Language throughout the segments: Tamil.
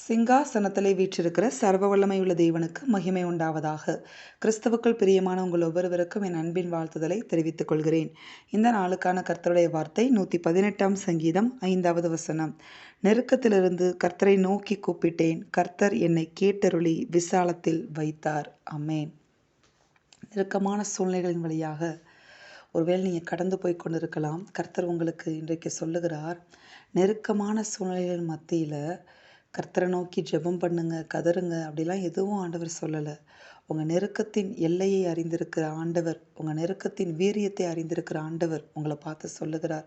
சிங்காசனத்திலே வீற்றிருக்கிற சர்வ வல்லமையுள்ள தேவனுக்கு மகிமை உண்டாவதாக. கிறிஸ்துவுக்குள் பிரியமான உங்கள் ஒவ்வொருவருக்கும் என் அன்பின் வாழ்த்துதலை தெரிவித்துக் கொள்கிறேன். இந்த நாளுக்கான கர்த்தருடைய வார்த்தை 118ஆம் சங்கீதம் 5வது வசனம். நெருக்கத்திலிருந்து கர்த்தரை நோக்கி கூப்பிட்டேன், கர்த்தர் என்னை கேட்டருளி விசாலத்தில் வைத்தார். ஆமென். நெருக்கமான சூழ்நிலைகளின் வழியாக ஒருவேளை நீங்கள் கடந்து போய் கொண்டிருக்கலாம். கர்த்தர் உங்களுக்கு இன்றைக்கு சொல்லுகிறார், நெருக்கமான சூழ்நிலைகள் மத்தியில் கர்த்தரை நோக்கி ஜெபம் பண்ணுங்க, கதறுங்க, அப்படிலாம் எதுவும் ஆண்டவர் சொல்லலை. உங்கள் நெருக்கத்தின் எல்லையை அறிந்திருக்கிற ஆண்டவர், உங்கள் நெருக்கத்தின் வீரியத்தை அறிந்திருக்கிற ஆண்டவர் உங்களை பார்த்து சொல்லுகிறார்.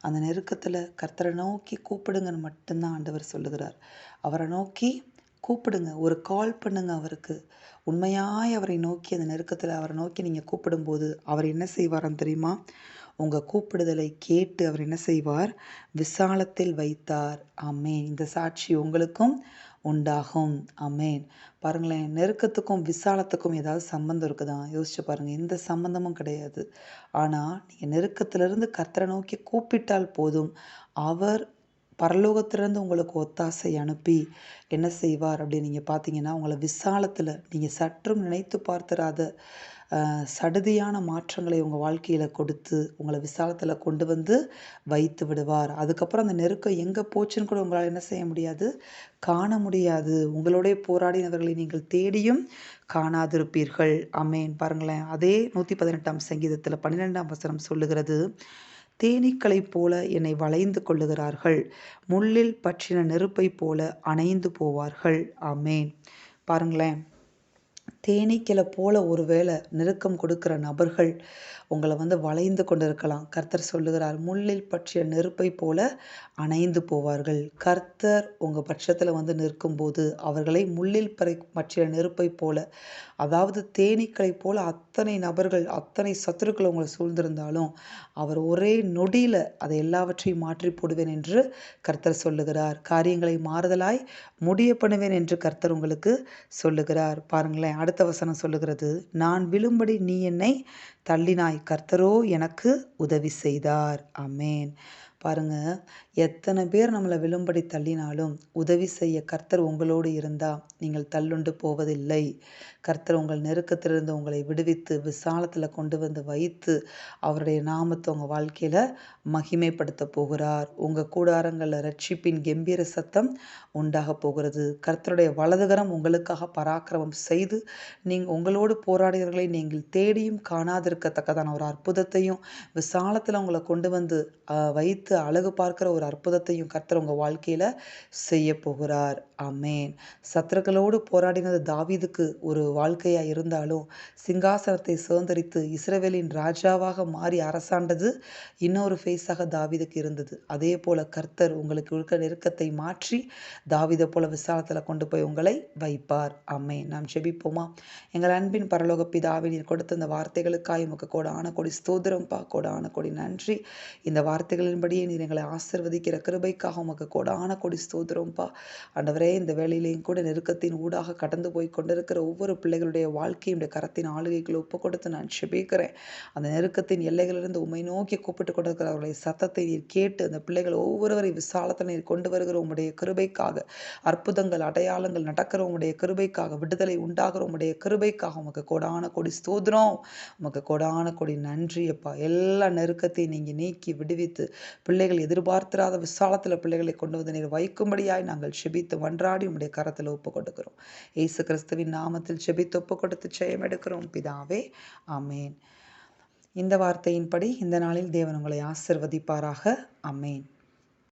அந்த நெருக்கத்தில் கர்த்தரை நோக்கி கூப்பிடுங்கன்னு மட்டும்தான் ஆண்டவர் சொல்லுகிறார். அவரை நோக்கி கூப்பிடுங்க, ஒரு கால் பண்ணுங்க அவருக்கு. உண்மையாய் அவரை நோக்கி அந்த நெருக்கத்தில் அவரை நோக்கி நீங்கள் கூப்பிடும்போது அவர் என்ன செய்வாராம் தெரியுமா? உங்கள் கூப்பிடுதலை கேட்டு அவர் என்ன செய்வார்? விசாலத்தில் வைத்தார். ஆமேன். இந்த சாட்சி உங்களுக்கும் உண்டாகும். ஆமேன். பாருங்களேன், நெருக்கத்துக்கும் விசாலத்துக்கும் ஏதாவது சம்பந்தம் இருக்குதா? யோசிச்சு பாருங்கள். எந்த சம்பந்தமும் கிடையாது. ஆனால் நீங்கள் நெருக்கத்திலிருந்து கர்த்தரை நோக்கி கூப்பிட்டால் போதும், அவர் பரலோகத்திலிருந்து உங்களுக்கு ஒத்தாசை அனுப்பி என்ன செய்வார் அப்படின்னு நீங்கள் பார்த்தீங்கன்னா, உங்களை விசாலத்தில் நீங்கள் சற்றும் நினைத்து பார்த்திராத சடுதியான மாற்றங்களை உங்கள் வாழ்க்கையில் கொடுத்து உங்களை விசாலத்தில் கொண்டு வந்து வைத்து விடுவார். அதுக்கப்புறம் அந்த நெருக்கம் எங்கே போச்சுன்னு கூட உங்களால் என்ன செய்ய முடியாது, காண முடியாது. உங்களோட போராடினவர்களை நீங்கள் தேடியும் காணாதிருப்பீர்கள். ஆமேன். பாருங்களேன், அதே 118ஆம் சங்கீதத்தில் 12ஆம் வசனம் சொல்லுகிறது, தேனீக்களைப் போல என்னை வளைந்து கொள்ளுகிறார்கள், முள்ளில் பற்றின நெருப்பைப் போல அணைந்து போவார்கள். ஆமேன். பாருங்களேன், தேனீக்களை போல ஒருவேளை நெருக்கம் கொடுக்கிற நபர்கள் உங்களை வளைந்து கொண்டு இருக்கலாம். கர்த்தர் சொல்லுகிறார், முள்ளில் பற்றிய நெருப்பை போல அணைந்து போவார்கள். கர்த்தர் உங்கள் பட்சத்தில் நிற்கும்போது அவர்களை முள்ளில் பற்றிய நெருப்பை போல, அதாவது தேனீக்களை போல அத்தனை நபர்கள், அத்தனை சத்துருக்கள் உங்களை சூழ்ந்திருந்தாலும் அவர் ஒரே நொடியில் அதை எல்லாவற்றையும் மாற்றி போடுவேன் என்று கர்த்தர் சொல்லுகிறார். காரியங்களை மாறுதலாய் முடிய பண்ணுவேன் என்று கர்த்தர் உங்களுக்கு சொல்லுகிறார். பாருங்களேன், அடுத்த வசனம் சொல்லுகிறது, நான் விழும்படி நீ என்னை தள்ளினாய், கர்த்தரோ எனக்கு உதவி செய்தார். ஆமேன். பாருங்க, எத்தனை பேர் நம்மளை விழும்படி தள்ளினாலும் உதவி செய்ய கர்த்தர் உங்களோடு இருந்தால் நீங்கள் தள்ளுண்டு போவதில்லை. கர்த்தர் உங்கள் நெருக்கத்திலிருந்து உங்களை விடுவித்து விசாலத்தில் கொண்டு வந்து வைத்து அவருடைய நாமத்தை உங்கள் வாழ்க்கையில் மகிமைப்படுத்த போகிறார். உங்கள் கூடாரங்களில் ரட்சிப்பின் கம்பீர சத்தம் உண்டாக போகிறது. கர்த்தருடைய வலதுகரம் உங்களுக்காக பராக்கிரமம் செய்து உங்களோடு போராடியவர்களை நீங்கள் தேடியும் காணாதிருக்கத்தக்கதான ஒரு அற்புதத்தையும் விசாலத்தில் உங்களை கொண்டு வந்து வைத்து அழகு பார்க்கிற ஒரு அற்புதத்தையும் கர்த்தர் உங்கள் வாழ்க்கையில் செய்ய போகிறார். ஆமேன். சத்துருக்களோடு போராடினது தாவீதுக்கு ஒரு வாழ்க்கையாக இருந்தாலும் சிங்காசனத்தை சுதந்திரித்து இஸ்ரவேலின் ராஜாவாக மாறி அரசாண்டது இன்னொரு ஃபேஸாக தாவீதுக்கு இருந்தது. அதே போல கர்த்தர் உங்களுக்கு இருக்க நெருக்கத்தை மாற்றி தாவீதை போல விசாலத்தில் கொண்டு போய் உங்களை வைப்பார். ஆமேன். நாம் ஜெபிப்போமா? எங்கள் அன்பின் பரலோக பிதாவே, நீர் கொடுத்த இந்த வார்த்தைகளுக்காய் உமக்கு கோடான கோடி ஸ்தோத்திரம்பா, கோடான கோடி நன்றி. இந்த வார்த்தைகளின்படியே நீர் எங்களை ஆசீர்வதிக்கிற கிருபைக்காக உமக்கு கோடான கோடி ஸ்தோத்திரம்பா. ஆண்டவரே, இந்த வேளையிலேயும் கூட நெருக்கத்தின் ஊடாக கடந்து போய் கொண்டிருக்கிற ஒவ்வொரு பிள்ளைகளுடைய வாழ்க்கையுடைய கரத்தின் ஆளுகைகளை ஒப்பு கொடுத்து நான் ஜெபிக்கிறேன். அந்த நெருக்கத்தின் எல்லைகளிலிருந்து உம்மை நோக்கி கூப்பிட்டு கொண்டிருக்கிற அவருடைய சத்தத்தை நீர் கேட்டு அந்த பிள்ளைகள் ஒவ்வொருவரை விசாலத்தில் நீர் கொண்டு வருகிற உம்முடைய கிருபைக்காக, அற்புதங்கள் அடையாளங்கள் நடக்கிற உம்முடைய கிருபைக்காக, விடுதலை உண்டாகிற உம்முடைய கிருபைக்காக உமக்கு கோடான கோடி ஸ்தோத்திரம். உமக்கு கோடான கோடி நன்றி அப்பா. எல்லா நெருக்கத்தையும் நீங்கள் நீக்கி விடுவித்து பிள்ளைகள் எதிர்பார்த்திராத விசாலத்தில் பிள்ளைகளை கொண்டு வந்து நீர் வைக்கும்படியாய் நாங்கள் செபித்து வன்றாடி உம்முடைய கரத்தில் ஒப்பு கொடுக்கிறோம். இயேசு கிறிஸ்துவின் நாமத்தில் செபித்து ஒப்பு கொடுத்து ஜெயம் எடுக்கிறோம் பிதாவே. ஆமேன். இந்த வார்த்தையின்படி இந்த நாளில் தேவன் உங்களை ஆசீர்வதிப்பாராக. ஆமேன்.